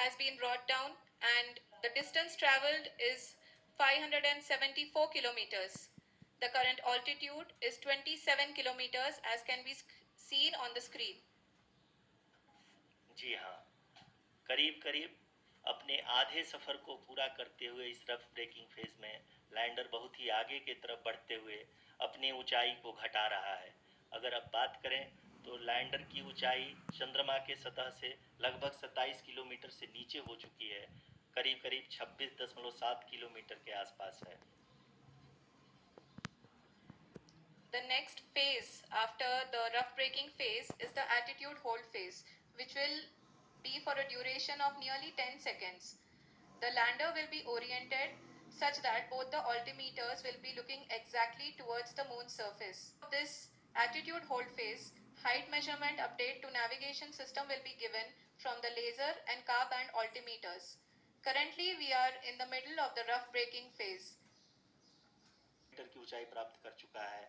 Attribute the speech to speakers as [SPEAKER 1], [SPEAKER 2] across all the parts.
[SPEAKER 1] has been brought down and the distance traveled is 574 kilometers. The current altitude is 27 kilometers as can be seen on the screen.
[SPEAKER 2] जी हाँ, करीब करीब अपने आधे सफ़र को पूरा करते हुए इस रफ ब्रेकिंग फेज में लैंडर बहुत ही आगे की तरफ बढ़ते हुए अपनी ऊंचाई को घटा रहा है। अगर अब बात करें तो लैंडर की ऊंचाई चंद्रमा के सतह से लगभग 27 किलोमीटर से नीचे हो चुकी है, करीब करीब 26.7 किलोमीटर के आसपास है।
[SPEAKER 1] The next phase after the rough braking phase is the attitude hold phase, which will be for a duration of nearly 10 seconds. The lander will be oriented such that both the altimeters will be looking exactly towards the moon's surface. This attitude hold phase, height measurement update to navigation system will be given from the laser and car band altimeters. Currently, we are in the middle of the rough braking phase.
[SPEAKER 2] की ऊंचाई प्राप्त कर चुका है।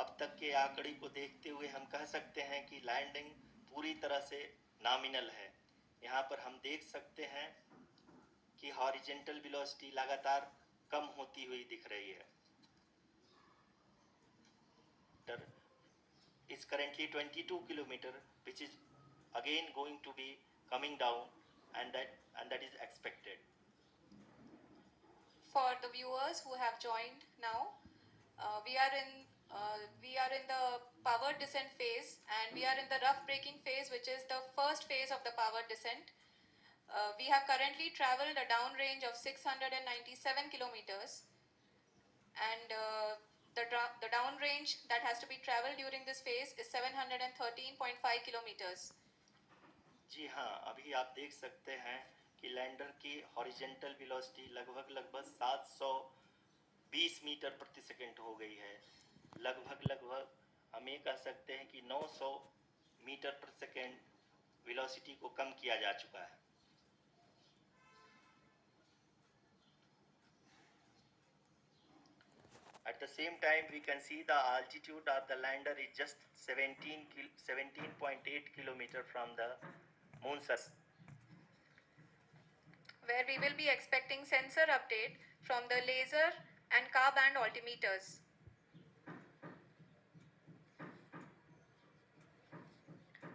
[SPEAKER 2] अब तक के आंकड़े को देखते हुए हम कह सकते हैं कि लैंडिंग पूरी तरह से नॉमिनल है। यहाँ पर हम देख सकते हैं कि हॉरिजेंटल वेलोसिटी लगातार कम होती हुई दिख रही है। is currently 22 kilometer, which is again going to be coming down, and that is expected.
[SPEAKER 1] For the viewers who have joined now, we are in the power descent phase, and we are in the rough braking phase, which is the first phase of the power descent. We have currently traveled a downrange of 697 kilometers, and the downrange that has to be traveled during this phase is 713.5 kilometers.
[SPEAKER 2] जी हाँ, अभी आप देख सकते हैं कि lander की horizontal velocity लगभग 720 metre प्रति सेकंड हो गई है। लगभग हम ये कह सकते हैं कि 900 मीटर प्रति सेकंड वेलोसिटी को कम किया जा चुका है। At the same time, we can see the altitude of the lander is just 17.8 kilometer from the moon surface,
[SPEAKER 1] where we will be expecting sensor update from the laser and car band altimeters.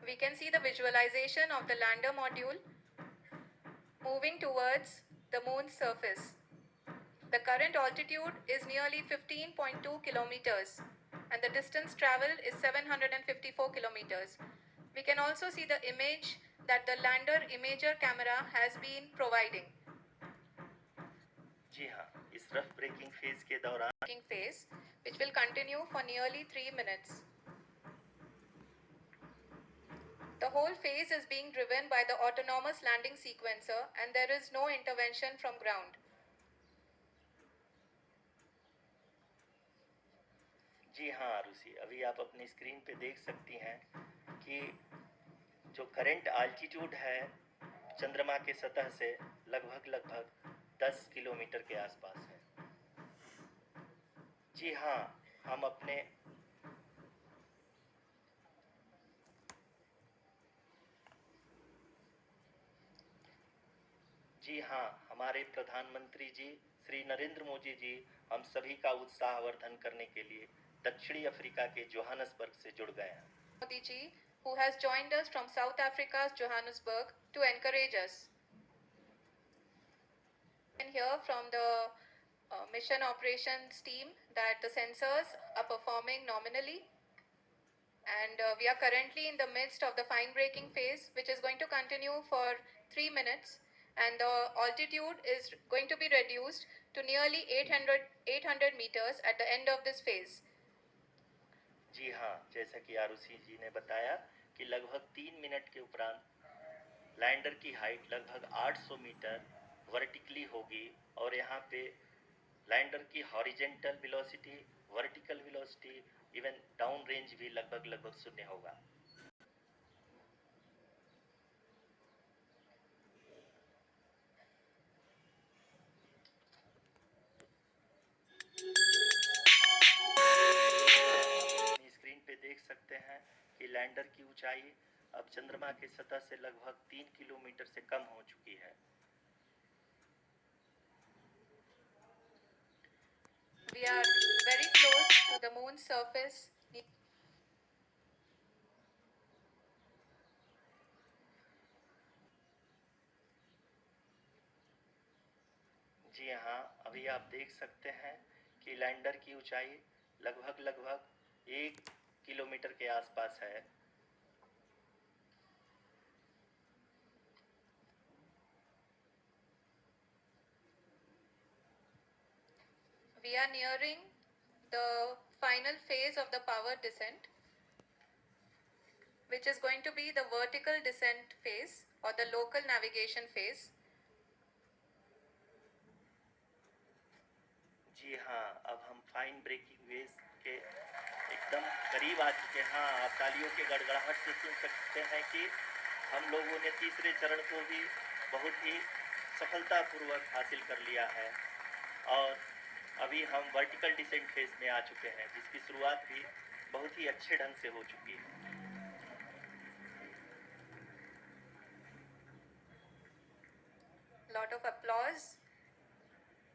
[SPEAKER 1] We can see the visualization of the lander module moving towards the moon's surface. The current altitude is nearly 15.2 kilometers and the distance traveled is 754 kilometers. We can also see the image that the lander imager camera has been providing.
[SPEAKER 2] जी हाँ, इस rough breaking phase के दौरान
[SPEAKER 1] phase, which will continue for nearly 3 minutes. The whole phase is being driven by the autonomous landing sequencer and there is no intervention from ground.
[SPEAKER 2] जी हाँ आरुषि, अभी आप अपनी screen पे देख सकती हैं कि जो करंट आल्टीट्यूड है चंद्रमा के सतह से लगभग 10 किलोमीटर के आसपास है। जी हाँ, हमारे प्रधानमंत्री जी श्री नरेंद्र मोदी जी हम सभी का उत्साहवर्धन करने के लिए दक्षिणी अफ्रीका के जोहान्सबर्ग से जुड़ गए हैं।
[SPEAKER 1] Modi ji, who has joined us from South Africa's Johannesburg to encourage us. And hear from the mission operations team that the sensors are performing nominally. And we are currently in the midst of the fine braking phase, which is going to continue for 3 minutes. And the altitude is going to be reduced to nearly 800 meters at the end of this phase.
[SPEAKER 2] जी हाँ, जैसा कि आरुषि जी ने बताया कि लगभग 3 minute के उपरांत lander की हाइट लगभग 800 मीटर वर्टिकली होगी और यहाँ पे लैंडर की horizontal velocity, vertical velocity, even down range भी लगभग शून्य होगा। स्क्रीन पे देख सकते हैं कि लैंडर की ऊंचाई अब चंद्रमा की सतह से लगभग 3 किलोमीटर से कम हो चुकी है।
[SPEAKER 1] We are very close to the moon's surface.
[SPEAKER 2] जी हाँ, अभी आप देख सकते हैं कि लैंडर की ऊंचाई लगभग 1 किलोमीटर के आसपास है।
[SPEAKER 1] We are nearing the final phase of the power descent, which is going to be the vertical descent phase or the local navigation phase.
[SPEAKER 2] जी हाँ, अब हम फाइन ब्रेकिंग वेव्स के एकदम करीब आ चुके हैं। हाँ, आप तालियों के गड़गड़ाहट से सुन सकते हैं कि हम लोगों ने तीसरे चरण को भी बहुत ही सफलतापूर्वक हासिल कर लिया है और अभी हम वर्टिकल डिसेंट फेज में आ चुके हैं, जिसकी शुरुआत भी बहुत ही अच्छे ढंग से हो चुकी है।
[SPEAKER 1] Lot of applause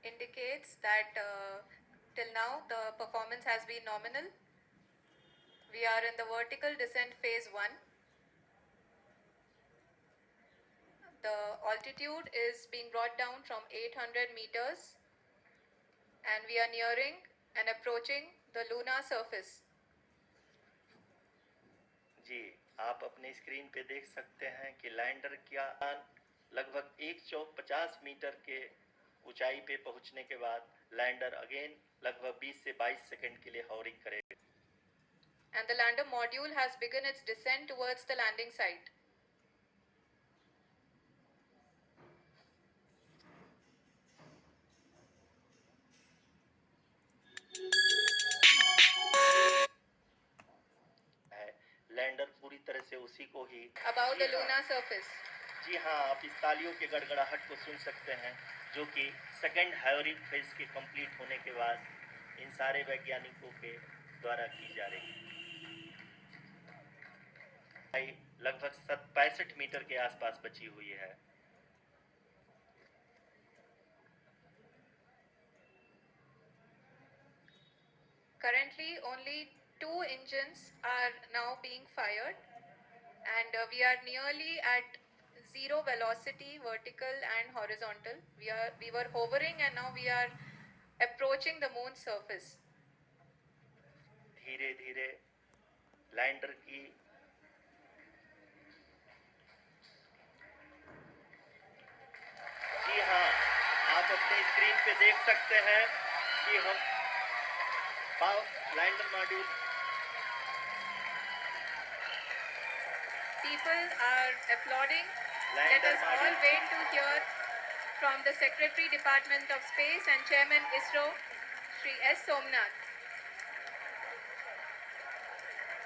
[SPEAKER 1] indicates that till now the performance has been nominal. We are in the vertical descent phase 1. The altitude is being brought down from 800 meters and we are nearing and approaching the lunar surface.
[SPEAKER 2] जी, आप अपने screen पे देख सकते हैं कि lander का लगभग 150 metre के ऊंचाई पे पहुंचने के बाद लैंडर अगेन लगभग 20 से 22 सेकंड के लिए हॉवरिंग करेगा।
[SPEAKER 1] And the lander module has begun its descent towards the landing site.
[SPEAKER 2] Lander पूरी तरह से उसी को ही
[SPEAKER 1] About the lunar surface.
[SPEAKER 2] जी हाँ, आप इस तालियों के गड़गड़ाहट को सुन सकते हैं, जो कि सेकंड हाइवरिंग फेज के कंप्लीट होने के बाद इन सारे वैज्ञानिकों के द्वारा की जा रही है। लगभग 65 मीटर के आसपास बची हुई है।
[SPEAKER 1] Currently only 2 engines are now being fired and we are nearly at zero velocity, vertical and horizontal. We were hovering and now we are approaching the moon's surface.
[SPEAKER 2] धीरे धीरे लैंडर की जी हाँ, आप अपने स्क्रीन पे देख सकते हैं कि हम lander module
[SPEAKER 1] People are applauding. Let
[SPEAKER 2] lander
[SPEAKER 1] us all
[SPEAKER 2] module
[SPEAKER 1] wait to hear from the Secretary Department of Space and Chairman ISRO, Shri S. Somnath.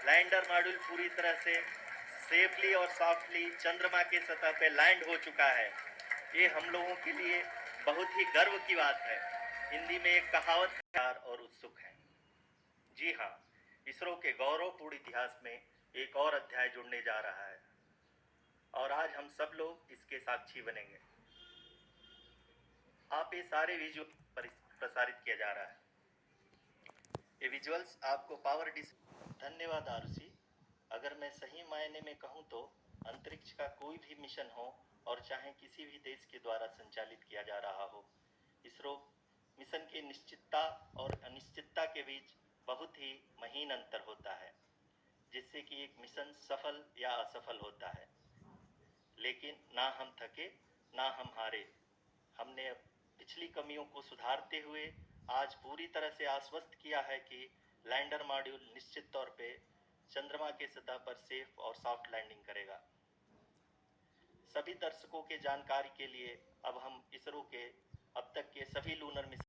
[SPEAKER 2] Lander module पूरी तरह से सेफली और सॉफ्टली चंद्रमा के सतह पे लैंड हो चुका है। ये हम लोगों के लिए बहुत ही गर्व की बात है। हिंदी में एक कहावत और उत्सुक है। जी हाँ, इसरो के गौरवपूर्ण इतिहास में एक और अध्याय जुड़ने जा रहा है और आज हम सब लोग इसके साक्षी बनेंगे। आप ये सारे विजुअल प्रसारित किया जा रहा है। ये विजुअल्स आपको पावर धन्यवाद आरुषि। अगर मैं सही मायने में कहूँ तो अंतरिक्ष का कोई भी मिशन हो और चाहे किसी भी देश के द्वारा संचालित किया जा रहा हो, इसरो मिशन की निश्चितता और अनिश्चितता के बीच बहुत ही महीन अंतर होता है, जिससे कि एक मिशन सफल या असफल होता है। लेकिन ना हम थके ना हम हारे। हमने पिछली कमियों को सुधारते हुए आज पूरी तरह से आश्वस्त किया है कि लैंडर मॉड्यूल निश्चित तौर पे चंद्रमा के सतह पर सेफ और सॉफ्ट लैंडिंग करेगा। सभी दर्शकों के जानकारी के लिए अब हम इसरो के अब तक के सभी लूनर मिशन